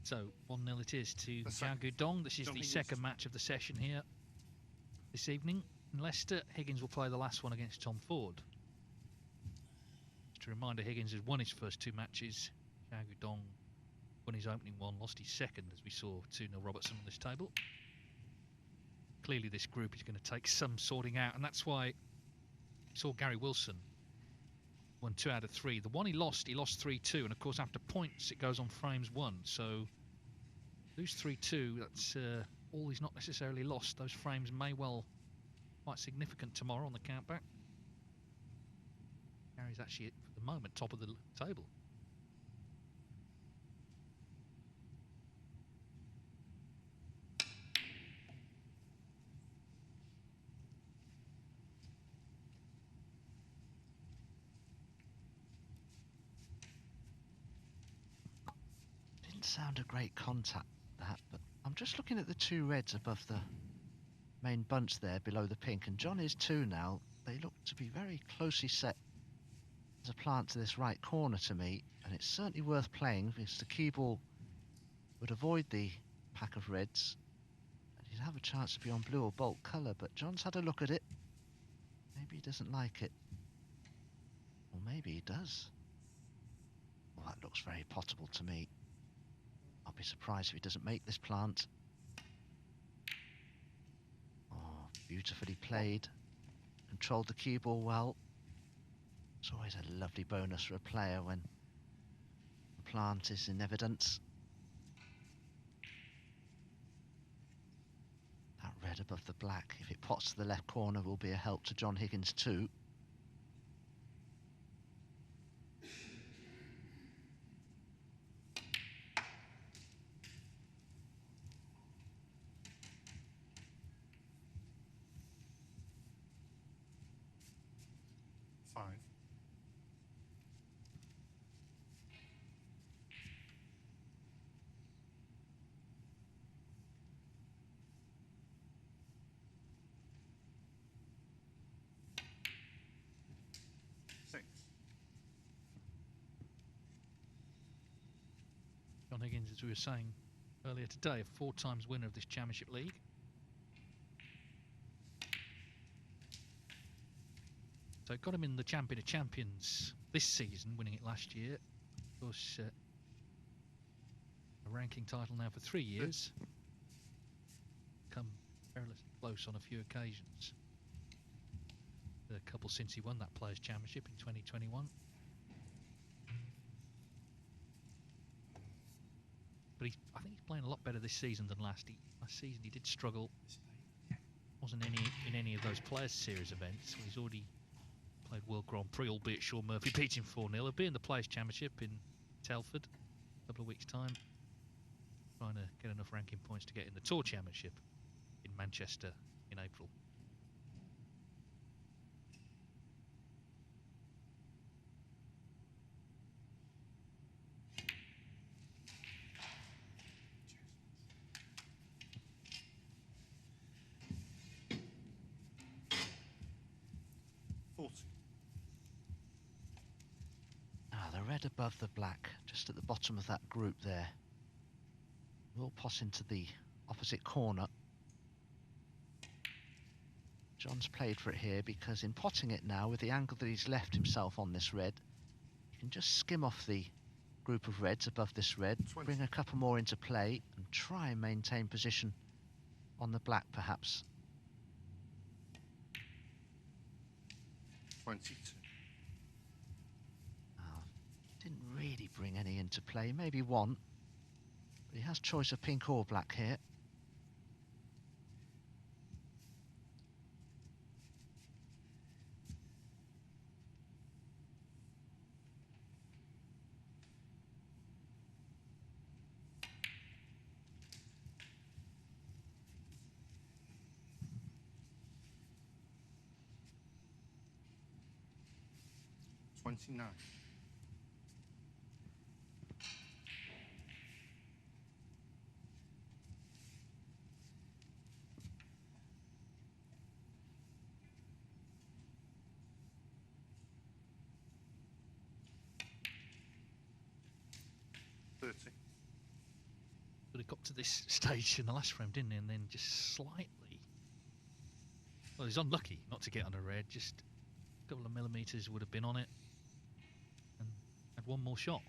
So 1-0 it is to Xiao Guodong. This is the second match of the session here this evening in Leicester. Higgins will play the last one against Tom Ford. Just a reminder, Higgins has won his first 2 matches. Xiao Guodong won his opening one, lost his second, as we saw 2-0 Robertson on this table. Clearly this group is going to take some sorting out, and that's why we saw Gary Wilson won 2 out of 3. The one he lost 3-2, and of course after points it goes on frames 1. So lose 3-2, that's all he's not necessarily lost. Those frames may well be quite significant tomorrow on the countback. Gary's actually, for the moment, top of the table. Sound a great contact, that, but I'm just looking at the 2 reds above the main bunch there below the pink, and John is 2 now. They look to be very closely set as a plant to this right corner to me, and it's certainly worth playing because the cue ball would avoid the pack of reds and he'd have a chance to be on blue or bulk colour. But John's had a look at it. Maybe he doesn't like it, or maybe he does. Well, that looks very potable to me. I'll be surprised if he doesn't make this plant. Oh, beautifully played. Controlled the cue ball well. It's always a lovely bonus for a player when the plant is in evidence. That red above the black, if it pots to the left corner, will be a help to John Higgins too. John Higgins, as we were saying earlier today, a 4 times winner of this Championship League. So it got him in the Champion of Champions this season, winning it last year. Of course, a ranking title now for 3 years. Come perilously close on a few occasions. A couple since he won that Players' Championship in 2021. But I think he's playing a lot better this season than last season. He did struggle. Wasn't in any of those Players' Series events. He's already played World Grand Prix, albeit Sean Murphy beat him 4-0. He'll be in the Players' Championship in Telford a couple of weeks' time. Trying to get enough ranking points to get in the Tour Championship in Manchester in April. The red above the black, just at the bottom of that group there, will pot into the opposite corner. John's played for it here because in potting it now, with the angle that he's left himself on this red, you can just skim off the group of reds above this red, 20. Bring a couple more into play and try and maintain position on the black perhaps. 22. Didn't really bring any into play, maybe one, but he has choice of pink or black here. $29. $30. But it got to this stage in the last frame, didn't he? And then just slightly... Well, he's unlucky not to get on a red. Just a couple of millimetres would have been on it. And had one more shot.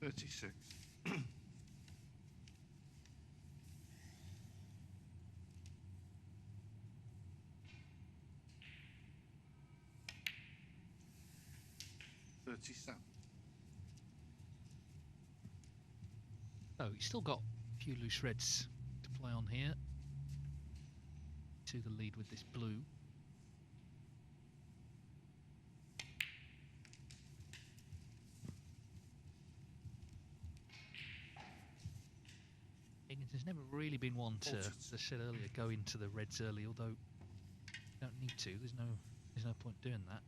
$36. $37. Oh, he's still got a few loose reds to play on here. To the lead with this blue. Higgins has never really been one to, as I said earlier, go into the reds early, although you don't need to. There's no point doing that.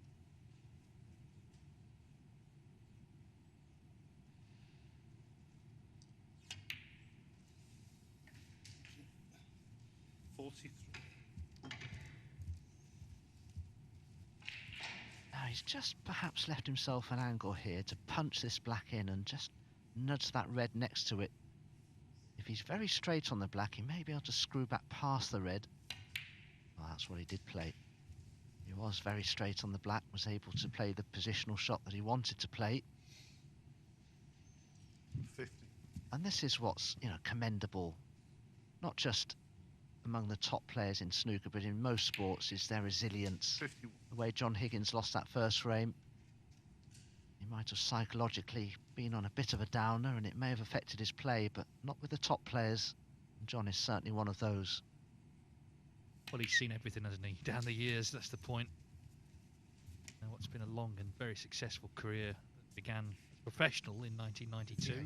Now he's just perhaps left himself an angle here to punch this black in and just nudge that red next to it. If he's very straight on the black, he may be able to screw back past the red. Well, that's what he did play. He was very straight on the black, was able to play the positional shot that he wanted to play. 50. And this is what's, commendable, not just among the top players in snooker, but in most sports, is their resilience. 51. The way John Higgins lost that first frame, he might have psychologically been on a bit of a downer and it may have affected his play, but not with the top players. John is certainly one of those. Well, he's seen everything, hasn't he? Down the years, that's the point. Now, what's been a long and very successful career that began as professional in 1992. Yeah.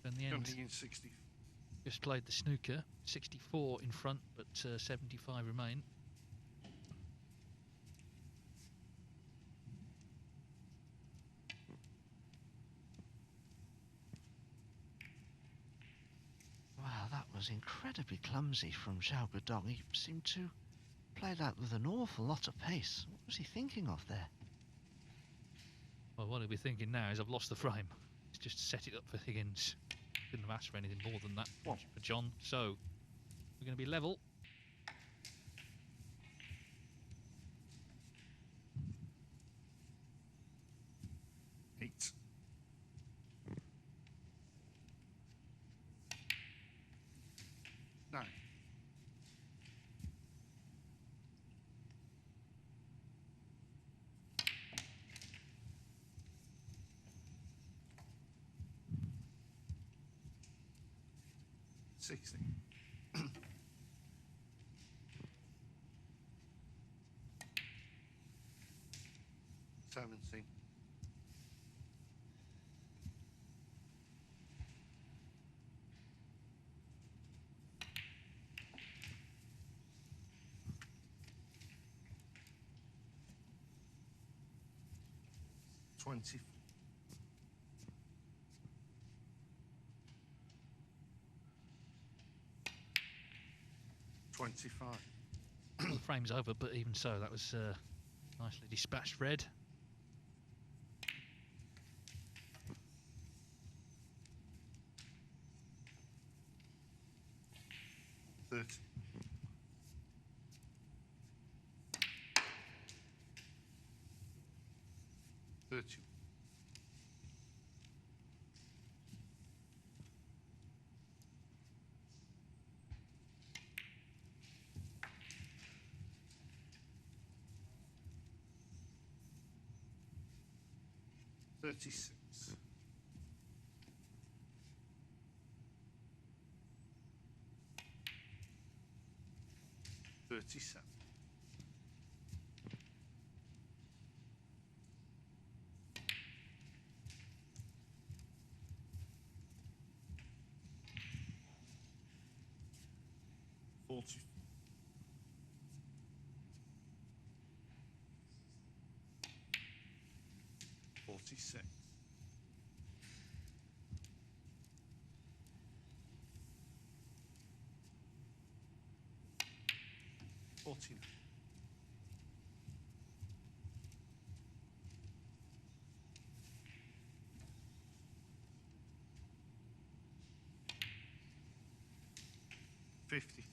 In the end, 60. just played the snooker, 64 in front, but 75 remain. Wow, that was incredibly clumsy from Xiao Guodong. He seemed to play that with an awful lot of pace. What was he thinking of there? Well, what he'll be thinking now is I've lost the frame. It's just set it up for Higgins. Couldn't have asked for anything more than that for John. So we're going to be level. Eight. Nine. $60. 17. 20. 25. Well, the frame's over, but even so, that was nicely dispatched red. 30. 36. 37. 40. 46. 49. 50.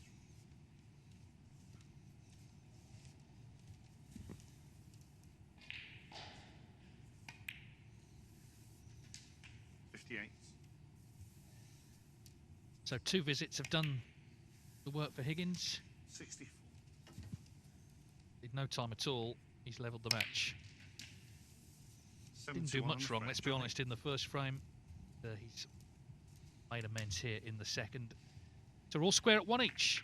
58. So 2 visits have done the work for Higgins. 64. Did no time at all. He's levelled the match. Didn't do 71 much wrong, for let's be John honest, in the first frame. He's made amends here in the second. So we're all square at 1 each.